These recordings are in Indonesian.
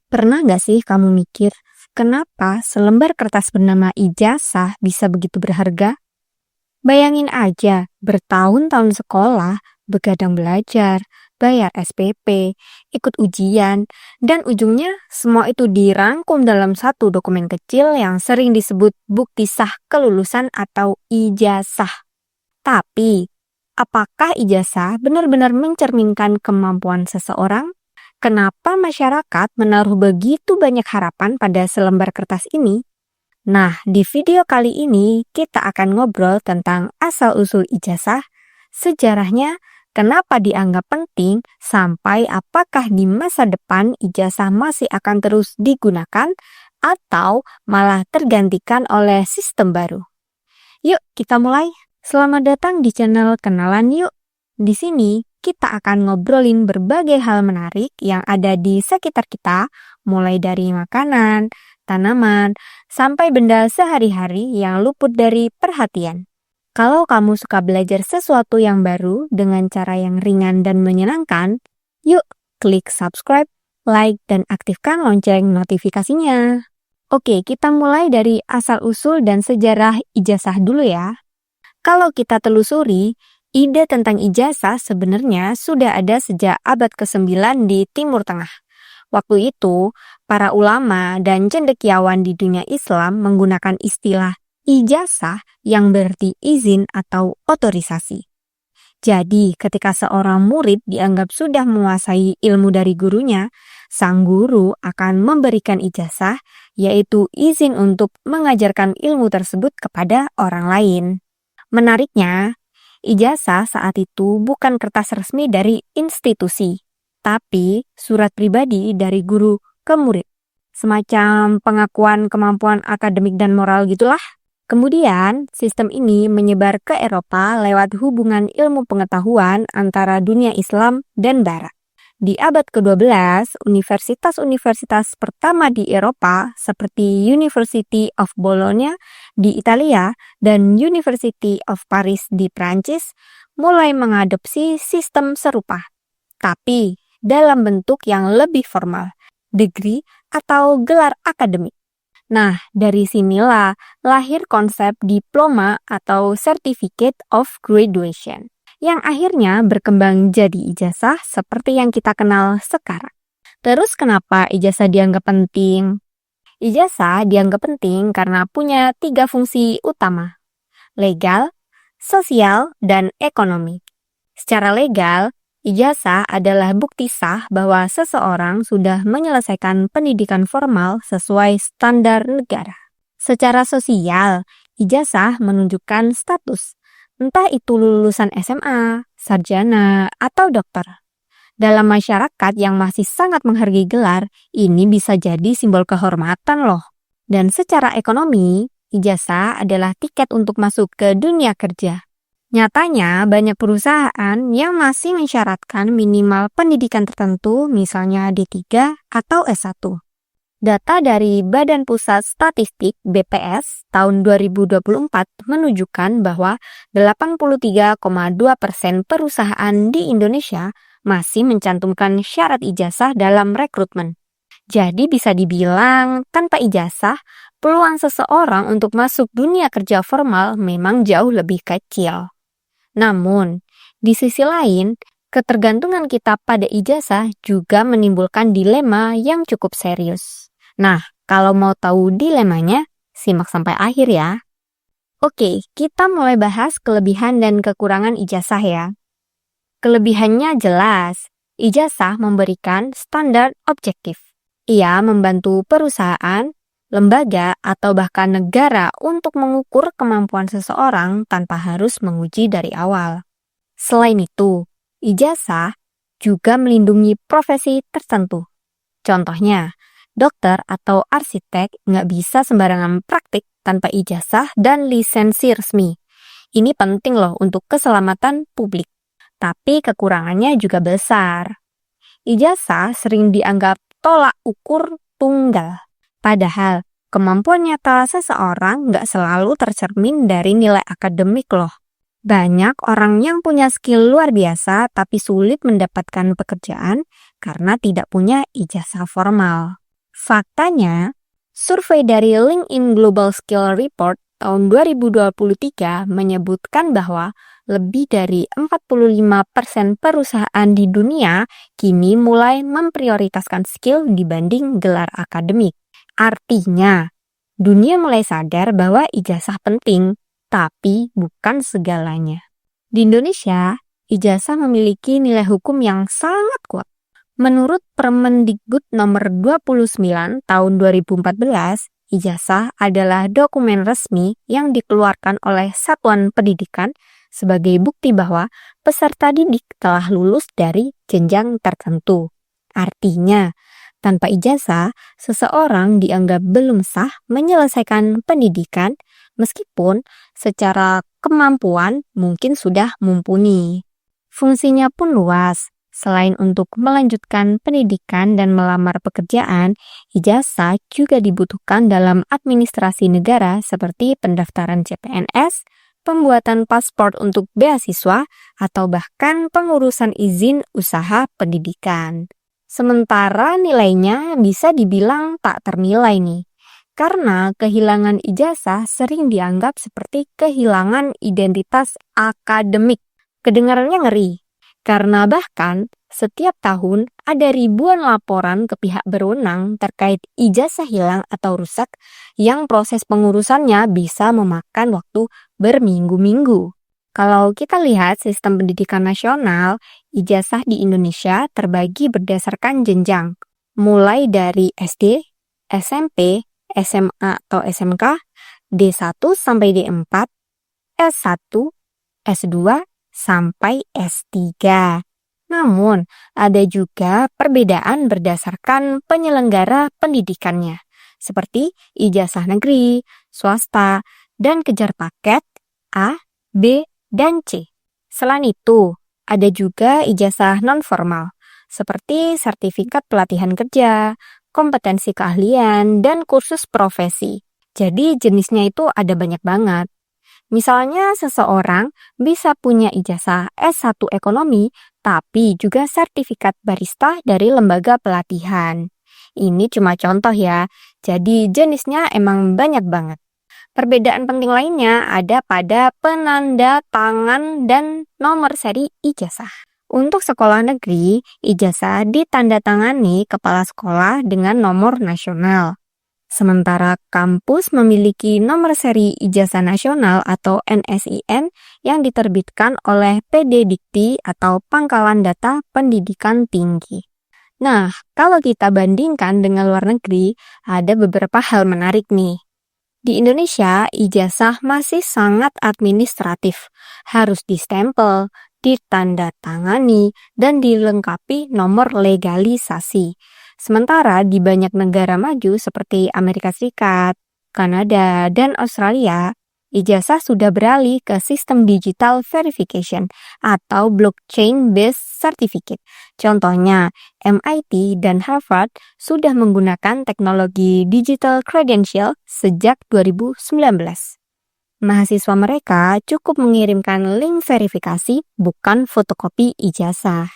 Pernah nggak sih kamu mikir, kenapa selembar kertas bernama ijazah bisa begitu berharga? Bayangin aja, bertahun-tahun sekolah, begadang belajar, bayar SPP, ikut ujian, dan ujungnya semua itu dirangkum dalam satu dokumen kecil yang sering disebut bukti sah kelulusan atau ijazah. Tapi, apakah ijazah benar-benar mencerminkan kemampuan seseorang? Kenapa masyarakat menaruh begitu banyak harapan pada selembar kertas ini? Nah, di video kali ini kita akan ngobrol tentang asal-usul ijazah, sejarahnya, kenapa dianggap penting, sampai apakah di masa depan ijazah masih akan terus digunakan atau malah tergantikan oleh sistem baru. Yuk, kita mulai. Selamat datang di channel Kenalan Yuk. Di sini kita akan ngobrolin berbagai hal menarik yang ada di sekitar kita, mulai dari makanan, tanaman, sampai benda sehari-hari yang luput dari perhatian. Kalau kamu suka belajar sesuatu yang baru dengan cara yang ringan dan menyenangkan, yuk klik subscribe, like, dan aktifkan lonceng notifikasinya. Oke, kita mulai dari asal-usul dan sejarah ijazah dulu ya. Kalau kita telusuri, ide tentang ijazah sebenarnya sudah ada sejak abad ke-9 di Timur Tengah. Waktu itu, para ulama dan cendekiawan di dunia Islam menggunakan istilah ijazah yang berarti izin atau otorisasi. Jadi, ketika seorang murid dianggap sudah menguasai ilmu dari gurunya, sang guru akan memberikan ijazah, yaitu izin untuk mengajarkan ilmu tersebut kepada orang lain. Menariknya, ijazah saat itu bukan kertas resmi dari institusi, tapi surat pribadi dari guru ke murid. Semacam pengakuan kemampuan akademik dan moral gitulah. Kemudian, sistem ini menyebar ke Eropa lewat hubungan ilmu pengetahuan antara dunia Islam dan Barat. Di abad ke-12, universitas-universitas pertama di Eropa seperti University of Bologna di Italia dan University of Paris di Prancis mulai mengadopsi sistem serupa, tapi dalam bentuk yang lebih formal, degree atau gelar akademik. Nah, dari sinilah lahir konsep diploma atau Certificate of Graduation, yang akhirnya berkembang jadi ijazah seperti yang kita kenal sekarang. Terus kenapa ijazah dianggap penting? Ijazah dianggap penting karena punya 3 fungsi utama: legal, sosial, dan ekonomi. Secara legal, ijazah adalah bukti sah bahwa seseorang sudah menyelesaikan pendidikan formal sesuai standar negara. Secara sosial, ijazah menunjukkan status, entah itu lulusan SMA, sarjana, atau dokter. Dalam masyarakat yang masih sangat menghargai gelar, ini bisa jadi simbol kehormatan loh. Dan secara ekonomi, ijazah adalah tiket untuk masuk ke dunia kerja. Nyatanya, banyak perusahaan yang masih mensyaratkan minimal pendidikan tertentu, misalnya D3 atau S1. Data dari Badan Pusat Statistik (BPS) tahun 2024 menunjukkan bahwa 83,2% perusahaan di Indonesia masih mencantumkan syarat ijazah dalam rekrutmen. Jadi bisa dibilang, tanpa ijazah, peluang seseorang untuk masuk dunia kerja formal memang jauh lebih kecil. Namun, di sisi lain, ketergantungan kita pada ijazah juga menimbulkan dilema yang cukup serius. Nah, kalau mau tahu dilemanya, simak sampai akhir ya. Oke, kita mulai bahas kelebihan dan kekurangan ijazah ya. Kelebihannya jelas, ijazah memberikan standar objektif. Ia membantu perusahaan, lembaga, atau bahkan negara untuk mengukur kemampuan seseorang tanpa harus menguji dari awal. Selain itu, ijazah juga melindungi profesi tertentu. Contohnya, dokter atau arsitek nggak bisa sembarangan praktik tanpa ijazah dan lisensi resmi. Ini penting loh untuk keselamatan publik. Tapi kekurangannya juga besar. Ijazah sering dianggap tolak ukur tunggal. Padahal, kemampuan nyata seseorang nggak selalu tercermin dari nilai akademik loh. Banyak orang yang punya skill luar biasa tapi sulit mendapatkan pekerjaan karena tidak punya ijazah formal. Faktanya, survei dari LinkedIn Global Skill Report tahun 2023 menyebutkan bahwa lebih dari 45% perusahaan di dunia kini mulai memprioritaskan skill dibanding gelar akademik. Artinya, dunia mulai sadar bahwa ijazah penting, tapi bukan segalanya. Di Indonesia, ijazah memiliki nilai hukum yang sangat kuat. Menurut Permendikbud nomor 29 tahun 2014, ijazah adalah dokumen resmi yang dikeluarkan oleh satuan pendidikan sebagai bukti bahwa peserta didik telah lulus dari jenjang tertentu. Artinya, tanpa ijazah, seseorang dianggap belum sah menyelesaikan pendidikan meskipun secara kemampuan mungkin sudah mumpuni. Fungsinya pun luas. Selain untuk melanjutkan pendidikan dan melamar pekerjaan, ijazah juga dibutuhkan dalam administrasi negara seperti pendaftaran CPNS, pembuatan paspor untuk beasiswa, atau bahkan pengurusan izin usaha pendidikan. Sementara nilainya bisa dibilang tak ternilai nih, karena kehilangan ijazah sering dianggap seperti kehilangan identitas akademik. Kedengarannya ngeri. Karena bahkan setiap tahun ada ribuan laporan ke pihak berwenang terkait ijazah hilang atau rusak yang proses pengurusannya bisa memakan waktu berminggu-minggu. Kalau kita lihat sistem pendidikan nasional, ijazah di Indonesia terbagi berdasarkan jenjang, mulai dari SD, SMP, SMA atau SMK, D1 sampai D4, S1, S2, sampai S3. Namun, ada juga perbedaan berdasarkan penyelenggara pendidikannya, seperti ijazah negeri, swasta, dan kejar paket A, B, dan C. Selain itu, ada juga ijazah non-formal, seperti sertifikat pelatihan kerja, kompetensi keahlian, dan kursus profesi. Jadi jenisnya itu ada banyak banget. Misalnya seseorang bisa punya ijazah S1 ekonomi, tapi juga sertifikat barista dari lembaga pelatihan. Ini cuma contoh ya, jadi jenisnya emang banyak banget. Perbedaan penting lainnya ada pada penanda tangan dan nomor seri ijazah. Untuk sekolah negeri, ijazah ditandatangani kepala sekolah dengan nomor nasional. Sementara kampus memiliki nomor seri ijazah nasional atau NSIN yang diterbitkan oleh PD Dikti atau Pangkalan Data Pendidikan Tinggi. Nah, kalau kita bandingkan dengan luar negeri, ada beberapa hal menarik nih. Di Indonesia, ijazah masih sangat administratif, harus distempel, ditandatangani, dan dilengkapi nomor legalisasi. Sementara di banyak negara maju seperti Amerika Serikat, Kanada, dan Australia, ijazah sudah beralih ke sistem digital verification atau blockchain-based certificate. Contohnya, MIT dan Harvard sudah menggunakan teknologi digital credential sejak 2019. Mahasiswa mereka cukup mengirimkan link verifikasi, bukan fotokopi ijazah.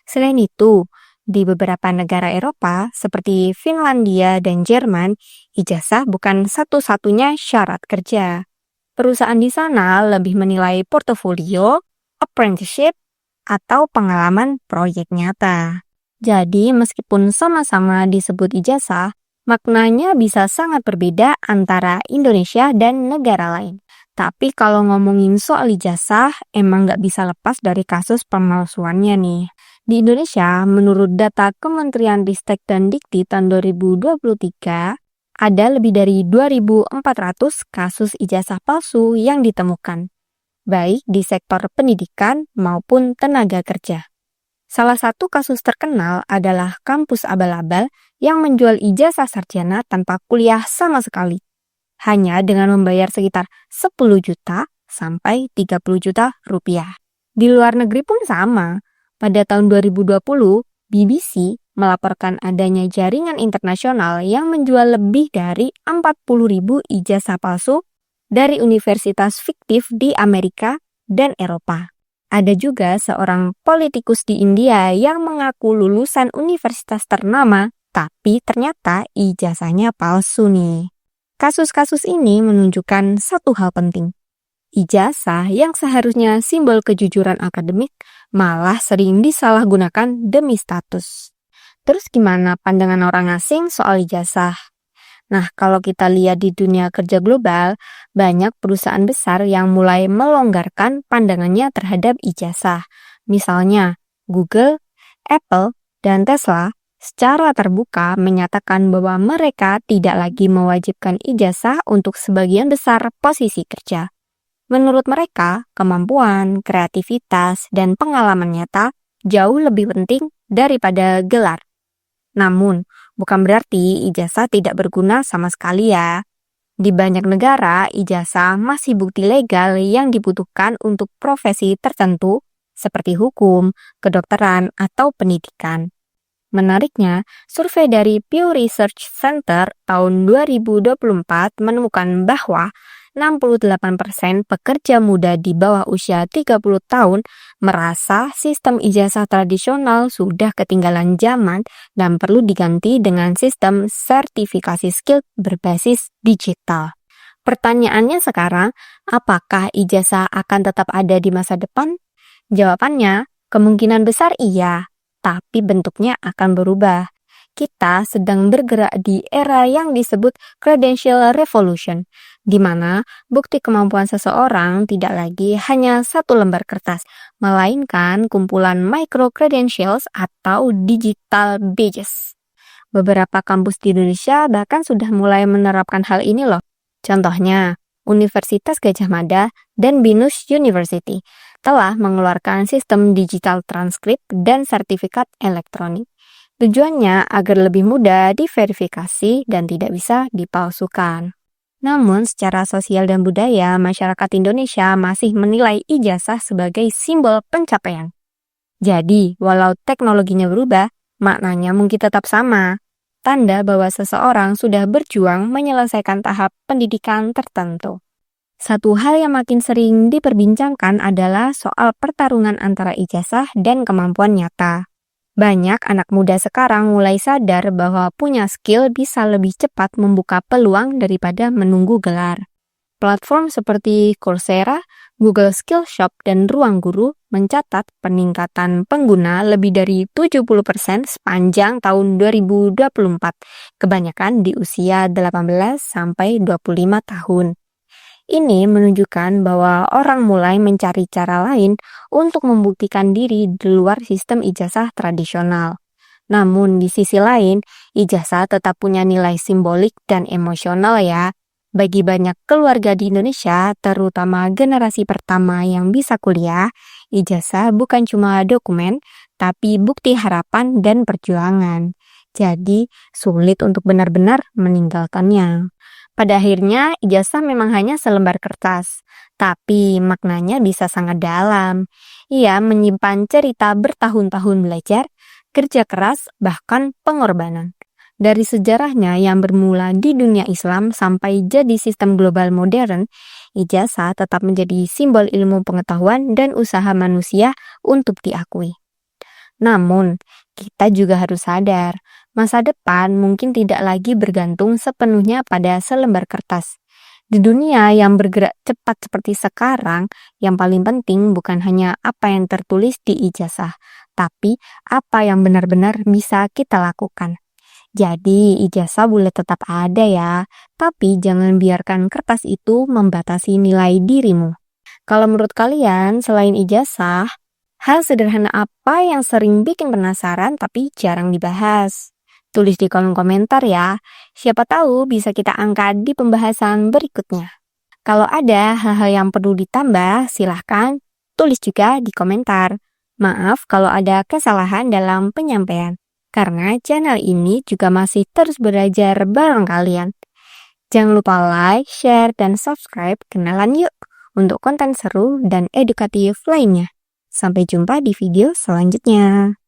Selain itu, di beberapa negara Eropa seperti Finlandia dan Jerman, ijazah bukan satu-satunya syarat kerja. Perusahaan di sana lebih menilai portofolio, apprenticeship, atau pengalaman proyek nyata. Jadi meskipun sama-sama disebut ijazah, maknanya bisa sangat berbeda antara Indonesia dan negara lain. Tapi kalau ngomongin soal ijazah, emang nggak bisa lepas dari kasus pemalsuannya nih. Di Indonesia, menurut data Kementerian Ristek dan Dikti tahun 2023, ada lebih dari 2.400 kasus ijazah palsu yang ditemukan, baik di sektor pendidikan maupun tenaga kerja. Salah satu kasus terkenal adalah kampus abal-abal yang menjual ijazah sarjana tanpa kuliah sama sekali, hanya dengan membayar sekitar 10 juta sampai 30 juta rupiah. Di luar negeri pun sama. Pada tahun 2020, BBC melaporkan adanya jaringan internasional yang menjual lebih dari 40.000 ijazah palsu dari universitas fiktif di Amerika dan Eropa. Ada juga seorang politikus di India yang mengaku lulusan universitas ternama, tapi ternyata ijazahnya palsu nih. Kasus-kasus ini menunjukkan satu hal penting. Ijazah yang seharusnya simbol kejujuran akademik malah sering disalahgunakan demi status. Terus gimana pandangan orang asing soal ijazah? Nah, kalau kita lihat di dunia kerja global, banyak perusahaan besar yang mulai melonggarkan pandangannya terhadap ijazah. Misalnya, Google, Apple, dan Tesla secara terbuka menyatakan bahwa mereka tidak lagi mewajibkan ijazah untuk sebagian besar posisi kerja. Menurut mereka, kemampuan, kreativitas, dan pengalaman nyata jauh lebih penting daripada gelar. Namun, bukan berarti ijazah tidak berguna sama sekali ya. Di banyak negara, ijazah masih bukti legal yang dibutuhkan untuk profesi tertentu seperti hukum, kedokteran, atau pendidikan. Menariknya, survei dari Pew Research Center tahun 2024 menemukan bahwa 68% pekerja muda di bawah usia 30 tahun merasa sistem ijazah tradisional sudah ketinggalan zaman dan perlu diganti dengan sistem sertifikasi skill berbasis digital. Pertanyaannya sekarang, apakah ijazah akan tetap ada di masa depan? Jawabannya, kemungkinan besar iya, tapi bentuknya akan berubah. Kita sedang bergerak di era yang disebut credential revolution, di mana bukti kemampuan seseorang tidak lagi hanya satu lembar kertas, melainkan kumpulan micro-credentials atau digital badges. Beberapa kampus di Indonesia bahkan sudah mulai menerapkan hal ini loh. Contohnya, Universitas Gadjah Mada dan BINUS University telah mengeluarkan sistem digital transkrip dan sertifikat elektronik. Tujuannya agar lebih mudah diverifikasi dan tidak bisa dipalsukan. Namun, secara sosial dan budaya, masyarakat Indonesia masih menilai ijazah sebagai simbol pencapaian. Jadi, walau teknologinya berubah, maknanya mungkin tetap sama. Tanda bahwa seseorang sudah berjuang menyelesaikan tahap pendidikan tertentu. Satu hal yang makin sering diperbincangkan adalah soal pertarungan antara ijazah dan kemampuan nyata. Banyak anak muda sekarang mulai sadar bahwa punya skill bisa lebih cepat membuka peluang daripada menunggu gelar. Platform seperti Coursera, Google Skillshop, dan Ruang Guru mencatat peningkatan pengguna lebih dari 70% sepanjang tahun 2024, kebanyakan di usia 18-25 tahun. Ini menunjukkan bahwa orang mulai mencari cara lain untuk membuktikan diri di luar sistem ijazah tradisional. Namun di sisi lain, ijazah tetap punya nilai simbolik dan emosional ya. Bagi banyak keluarga di Indonesia, terutama generasi pertama yang bisa kuliah, ijazah bukan cuma dokumen, tapi bukti harapan dan perjuangan. Jadi, sulit untuk benar-benar meninggalkannya. Pada akhirnya, ijazah memang hanya selembar kertas, tapi maknanya bisa sangat dalam. Ia menyimpan cerita bertahun-tahun belajar, kerja keras, bahkan pengorbanan. Dari sejarahnya yang bermula di dunia Islam sampai jadi sistem global modern, ijazah tetap menjadi simbol ilmu pengetahuan dan usaha manusia untuk diakui. Namun, kita juga harus sadar, masa depan mungkin tidak lagi bergantung sepenuhnya pada selembar kertas. Di dunia yang bergerak cepat seperti sekarang, yang paling penting bukan hanya apa yang tertulis di ijazah, tapi apa yang benar-benar bisa kita lakukan. Jadi, ijazah boleh tetap ada ya, tapi jangan biarkan kertas itu membatasi nilai dirimu. Kalau menurut kalian, selain ijazah, hal sederhana apa yang sering bikin penasaran tapi jarang dibahas? Tulis di kolom komentar ya. Siapa tahu bisa kita angkat di pembahasan berikutnya. Kalau ada hal-hal yang perlu ditambah, silahkan tulis juga di komentar. Maaf kalau ada kesalahan dalam penyampaian, karena channel ini juga masih terus belajar bareng kalian. Jangan lupa like, share, dan subscribe. Kenalan yuk untuk konten seru dan edukatif lainnya. Sampai jumpa di video selanjutnya.